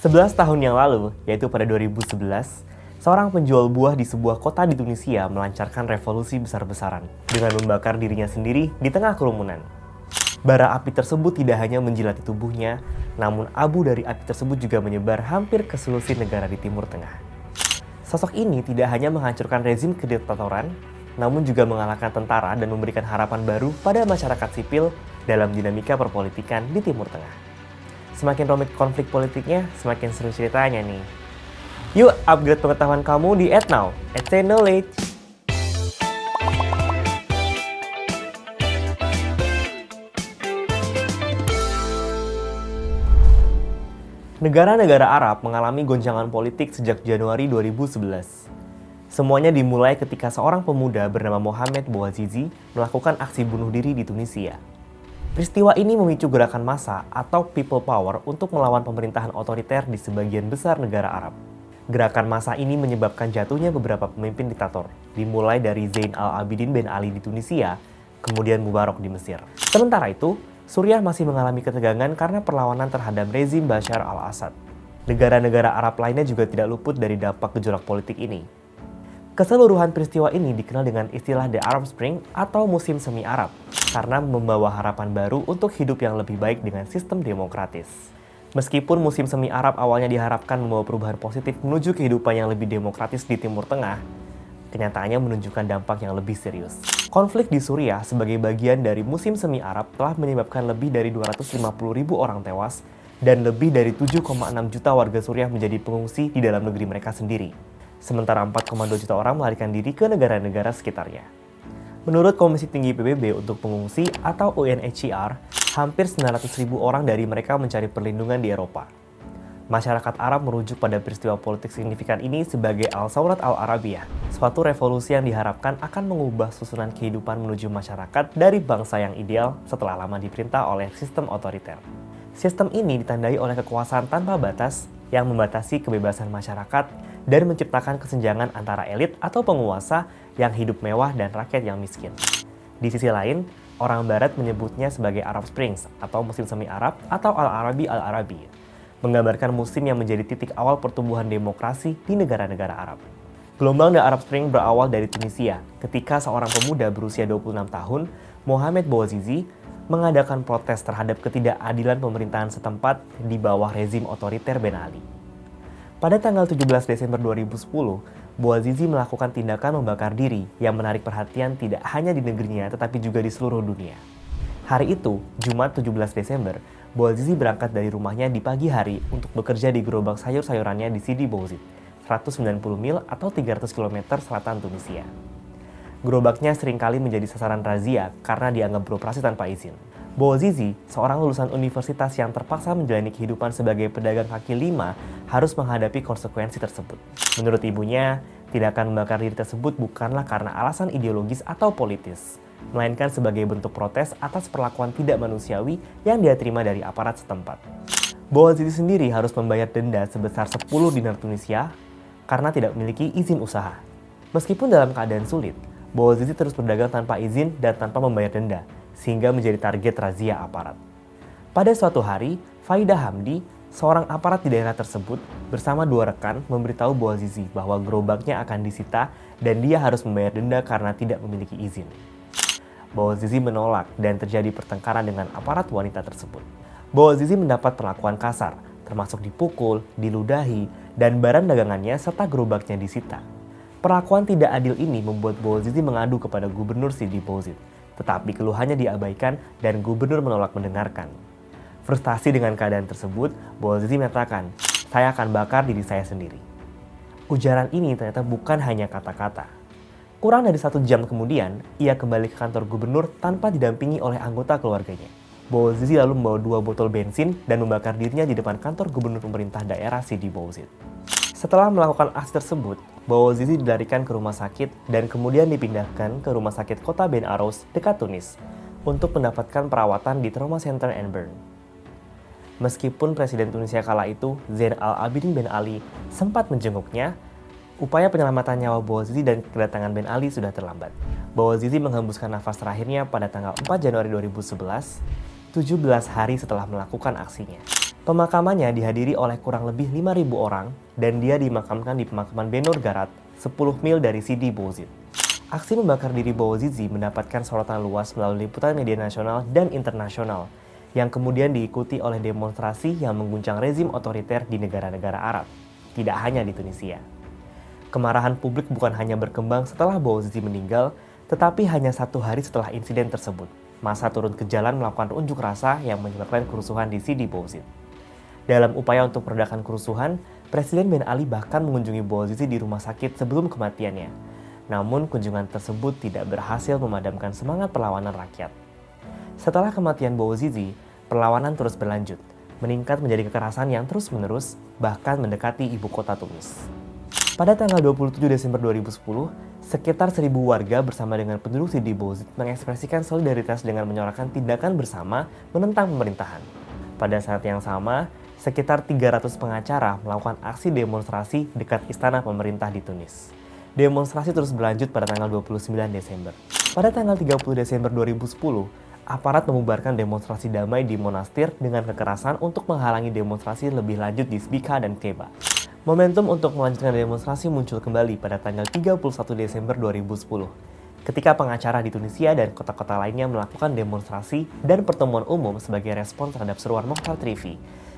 11 tahun yang lalu, yaitu pada 2011, seorang penjual buah di sebuah kota di Tunisia melancarkan revolusi besar-besaran dengan membakar dirinya sendiri di tengah kerumunan. Bara api tersebut tidak hanya menjilati tubuhnya, namun abu dari api tersebut juga menyebar hampir ke seluruh negara di Timur Tengah. Sosok ini tidak hanya menghancurkan rezim kediktatoran, namun juga mengalahkan tentara dan memberikan harapan baru pada masyarakat sipil dalam dinamika perpolitikan di Timur Tengah. Semakin rumit konflik politiknya, semakin seru ceritanya nih. Yuk upgrade pengetahuan kamu di @now, @knowledge. Negara-negara Arab mengalami goncangan politik sejak Januari 2011. Semuanya dimulai ketika seorang pemuda bernama Mohamed Bouazizi melakukan aksi bunuh diri di Tunisia. Peristiwa ini memicu gerakan massa atau people power untuk melawan pemerintahan otoriter di sebagian besar negara Arab. Gerakan massa ini menyebabkan jatuhnya beberapa pemimpin diktator, dimulai dari Zain al-Abidin Ben Ali di Tunisia, kemudian Mubarak di Mesir. Sementara itu, Suriah masih mengalami ketegangan karena perlawanan terhadap rezim Bashar al-Assad. Negara-negara Arab lainnya juga tidak luput dari dampak gejolak politik ini. Keseluruhan peristiwa ini dikenal dengan istilah The Arab Spring atau musim semi Arab, karena membawa harapan baru untuk hidup yang lebih baik dengan sistem demokratis. Meskipun musim semi Arab awalnya diharapkan membawa perubahan positif menuju kehidupan yang lebih demokratis di Timur Tengah, kenyataannya menunjukkan dampak yang lebih serius. Konflik di Suriah sebagai bagian dari musim semi Arab telah menyebabkan lebih dari 250.000 orang tewas dan lebih dari 7,6 juta warga Suriah menjadi pengungsi di dalam negeri mereka sendiri. Sementara 4,2 juta orang melarikan diri ke negara-negara sekitarnya. Menurut Komisi Tinggi PBB untuk Pengungsi atau UNHCR, hampir 900.000 orang dari mereka mencari perlindungan di Eropa. Masyarakat Arab merujuk pada peristiwa politik signifikan ini sebagai Al-Thawrat Al-Arabiyah, suatu revolusi yang diharapkan akan mengubah susunan kehidupan menuju masyarakat dari bangsa yang ideal setelah lama diperintah oleh sistem otoriter. Sistem ini ditandai oleh kekuasaan tanpa batas yang membatasi kebebasan masyarakat dan menciptakan kesenjangan antara elit atau penguasa yang hidup mewah dan rakyat yang miskin. Di sisi lain, orang Barat menyebutnya sebagai Arab Springs atau musim semi Arab atau Al-Arabi Al-Arabi, menggambarkan musim yang menjadi titik awal pertumbuhan demokrasi di negara-negara Arab. Gelombang The Arab Spring berawal dari Tunisia ketika seorang pemuda berusia 26 tahun, Mohamed Bouazizi, mengadakan protes terhadap ketidakadilan pemerintahan setempat di bawah rezim otoriter Ben Ali. Pada tanggal 17 Desember 2010, Bouazizi melakukan tindakan membakar diri yang menarik perhatian tidak hanya di negerinya tetapi juga di seluruh dunia. Hari itu, Jumat 17 Desember, Bouazizi berangkat dari rumahnya di pagi hari untuk bekerja di gerobak sayur-sayurannya di Sidi Bouzid, 190 mil atau 300 km selatan Tunisia. Gerobaknya seringkali menjadi sasaran razia karena dianggap beroperasi tanpa izin. Bouazizi, seorang lulusan universitas yang terpaksa menjalani kehidupan sebagai pedagang kaki lima, harus menghadapi konsekuensi tersebut. Menurut ibunya, tindakan membakar diri tersebut bukanlah karena alasan ideologis atau politis, melainkan sebagai bentuk protes atas perlakuan tidak manusiawi yang dia terima dari aparat setempat. Bouazizi sendiri harus membayar denda sebesar 10 dinar Tunisia karena tidak memiliki izin usaha. Meskipun dalam keadaan sulit, Bouazizi terus berdagang tanpa izin dan tanpa membayar denda, sehingga menjadi target razia aparat. Pada suatu hari, Faidah Hamdi, seorang aparat di daerah tersebut, bersama 2 rekan memberitahu Bouazizi bahwa gerobaknya akan disita dan dia harus membayar denda karena tidak memiliki izin. Bouazizi menolak dan terjadi pertengkaran dengan aparat wanita tersebut. Bouazizi mendapat perlakuan kasar, termasuk dipukul, diludahi, dan barang dagangannya serta gerobaknya disita. Perlakuan tidak adil ini membuat Bouazizi mengadu kepada Gubernur Sidi Bouzid, tetapi keluhannya diabaikan dan gubernur menolak mendengarkan. Frustasi dengan keadaan tersebut, Bouazizi menyatakan, "Saya akan bakar diri saya sendiri." Ujaran ini ternyata bukan hanya kata-kata. Kurang dari 1 jam kemudian, ia kembali ke kantor gubernur tanpa didampingi oleh anggota keluarganya. Bouazizi lalu membawa 2 botol bensin dan membakar dirinya di depan kantor gubernur pemerintah daerah Sidi Bouzid. Setelah melakukan aksi tersebut, Bouazizi dilarikan ke rumah sakit dan kemudian dipindahkan ke rumah sakit kota Ben Arous dekat Tunis untuk mendapatkan perawatan di Trauma Center and Burn. Meskipun Presiden Tunisia kala itu, Zain al-Abidin Ben Ali, sempat menjenguknya, upaya penyelamatan nyawa Bouazizi dan kedatangan Ben Ali sudah terlambat. Bouazizi menghembuskan nafas terakhirnya pada tanggal 4 Januari 2011, 17 hari setelah melakukan aksinya. Pemakamannya dihadiri oleh kurang lebih 5.000 orang dan dia dimakamkan di pemakaman Benor Garat, 10 mil dari Sidi Bouzid. Aksi membakar diri Bouazizi mendapatkan sorotan luas melalui liputan media nasional dan internasional, yang kemudian diikuti oleh demonstrasi yang mengguncang rezim otoriter di negara-negara Arab, tidak hanya di Tunisia. Kemarahan publik bukan hanya berkembang setelah Bouazizi meninggal, tetapi hanya 1 hari setelah insiden tersebut, massa turun ke jalan melakukan unjuk rasa yang menyebabkan kerusuhan di Sidi Bouzid. Dalam upaya untuk meredakan kerusuhan, Presiden Ben Ali bahkan mengunjungi Bouazizi di rumah sakit sebelum kematiannya. Namun kunjungan tersebut tidak berhasil memadamkan semangat perlawanan rakyat. Setelah kematian Bouazizi, perlawanan terus berlanjut, meningkat menjadi kekerasan yang terus-menerus, bahkan mendekati ibu kota Tunis. Pada tanggal 27 Desember 2010, sekitar 1.000 warga bersama dengan penduduk Sidi Bouzid mengekspresikan solidaritas dengan menyorakan tindakan bersama menentang pemerintahan. Pada saat yang sama, sekitar 300 pengacara melakukan aksi demonstrasi dekat istana pemerintah di Tunis. Demonstrasi terus berlanjut pada tanggal 29 Desember. Pada tanggal 30 Desember 2010, aparat membubarkan demonstrasi damai di monastir dengan kekerasan untuk menghalangi demonstrasi lebih lanjut di Sbika dan Keba. Momentum untuk melanjutkan demonstrasi muncul kembali pada tanggal 31 Desember 2010, ketika pengacara di Tunisia dan kota-kota lainnya melakukan demonstrasi dan pertemuan umum sebagai respon terhadap seruan Mokhtar Trifi,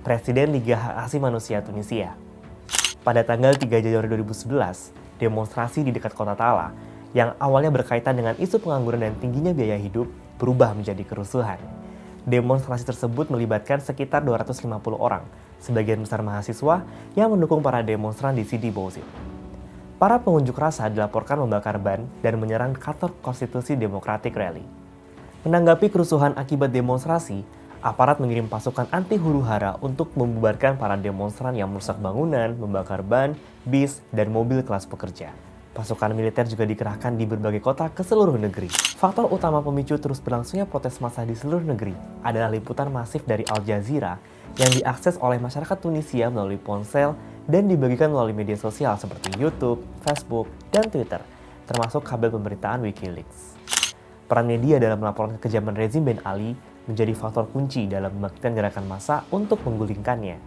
Presiden Liga Hak Asasi Manusia Tunisia. Pada tanggal 3 Januari 2011, demonstrasi di dekat kota Tala, yang awalnya berkaitan dengan isu pengangguran dan tingginya biaya hidup, berubah menjadi kerusuhan. Demonstrasi tersebut melibatkan sekitar 250 orang, sebagian besar mahasiswa yang mendukung para demonstran di Sidi Bouzid. Para pengunjuk rasa dilaporkan membakar ban dan menyerang kantor Konstitusi Demokratik Rally. Menanggapi kerusuhan akibat demonstrasi, aparat mengirim pasukan anti huru-hara untuk membubarkan para demonstran yang merusak bangunan, membakar ban, bis, dan mobil kelas pekerja. Pasukan militer juga dikerahkan di berbagai kota ke seluruh negeri. Faktor utama pemicu terus berlangsungnya protes massa di seluruh negeri adalah liputan masif dari Al Jazeera yang diakses oleh masyarakat Tunisia melalui ponsel dan dibagikan melalui media sosial seperti YouTube, Facebook, dan Twitter, termasuk kabel pemberitaan Wikileaks. Peran media dalam melaporkan kekejaman rezim Ben Ali menjadi faktor kunci dalam membangkitkan gerakan massa untuk menggulingkannya.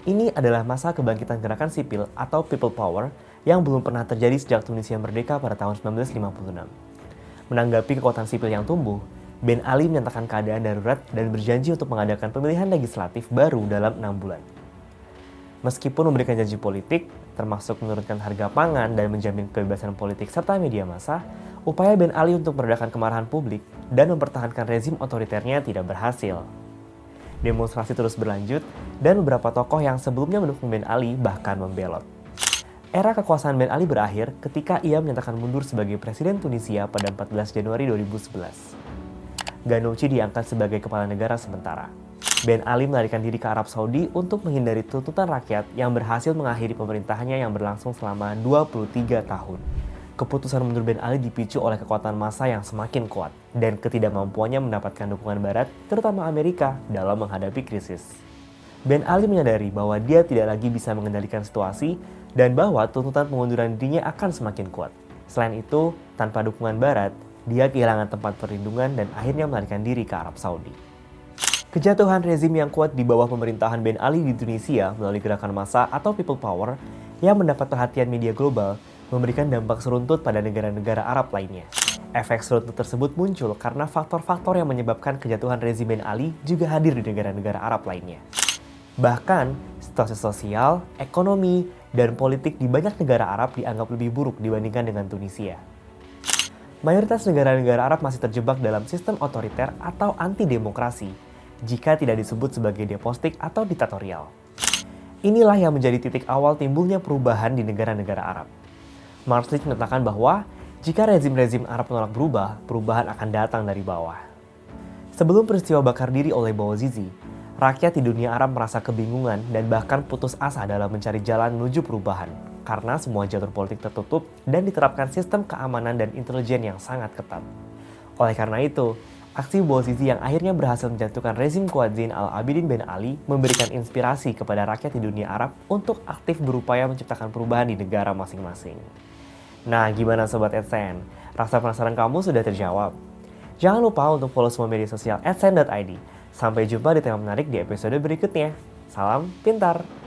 Ini adalah masa kebangkitan gerakan sipil atau people power yang belum pernah terjadi sejak Tunisia merdeka pada tahun 1956. Menanggapi kekuatan sipil yang tumbuh, Ben Ali menyatakan keadaan darurat dan berjanji untuk mengadakan pemilihan legislatif baru dalam 6 bulan. Meskipun memberikan janji politik, termasuk menurunkan harga pangan dan menjamin kebebasan politik serta media massa, upaya Ben Ali untuk meredakan kemarahan publik dan mempertahankan rezim otoriternya tidak berhasil. Demonstrasi terus berlanjut dan beberapa tokoh yang sebelumnya mendukung Ben Ali bahkan membelot. Era kekuasaan Ben Ali berakhir ketika ia menyatakan mundur sebagai Presiden Tunisia pada 14 Januari 2011. Ghannouchi diangkat sebagai kepala negara sementara. Ben Ali melarikan diri ke Arab Saudi untuk menghindari tuntutan rakyat yang berhasil mengakhiri pemerintahannya yang berlangsung selama 23 tahun. Keputusan mundur Ben Ali dipicu oleh kekuatan massa yang semakin kuat dan ketidakmampuannya mendapatkan dukungan Barat, terutama Amerika, dalam menghadapi krisis. Ben Ali menyadari bahwa dia tidak lagi bisa mengendalikan situasi dan bahwa tuntutan pengunduran dirinya akan semakin kuat. Selain itu, tanpa dukungan Barat, dia kehilangan tempat perlindungan dan akhirnya melarikan diri ke Arab Saudi. Kejatuhan rezim yang kuat di bawah pemerintahan Ben Ali di Tunisia melalui gerakan massa atau people power yang mendapat perhatian media global memberikan dampak seruntut pada negara-negara Arab lainnya. Efek seruntut tersebut muncul karena faktor-faktor yang menyebabkan kejatuhan rezim Ben Ali juga hadir di negara-negara Arab lainnya. Bahkan, situasi sosial, ekonomi, dan politik di banyak negara Arab dianggap lebih buruk dibandingkan dengan Tunisia. Mayoritas negara-negara Arab masih terjebak dalam sistem otoriter atau anti-demokrasi, jika tidak disebut sebagai despotik atau diktatorial. Inilah yang menjadi titik awal timbulnya perubahan di negara-negara Arab. Marslich menyatakan bahwa jika rezim-rezim Arab menolak berubah, perubahan akan datang dari bawah. Sebelum peristiwa bakar diri oleh Bouazizi, rakyat di dunia Arab merasa kebingungan dan bahkan putus asa dalam mencari jalan menuju perubahan karena semua jalur politik tertutup dan diterapkan sistem keamanan dan intelijen yang sangat ketat. Oleh karena itu, aksi Bouazizi yang akhirnya berhasil menjatuhkan rezim kuat Zain al-Abidin Ben Ali memberikan inspirasi kepada rakyat di dunia Arab untuk aktif berupaya menciptakan perubahan di negara masing-masing. Nah, gimana Sobat AdSense? Rasa penasaran kamu sudah terjawab? Jangan lupa untuk follow semua media sosial @sen.id. Sampai jumpa di tema menarik di episode berikutnya. Salam pintar!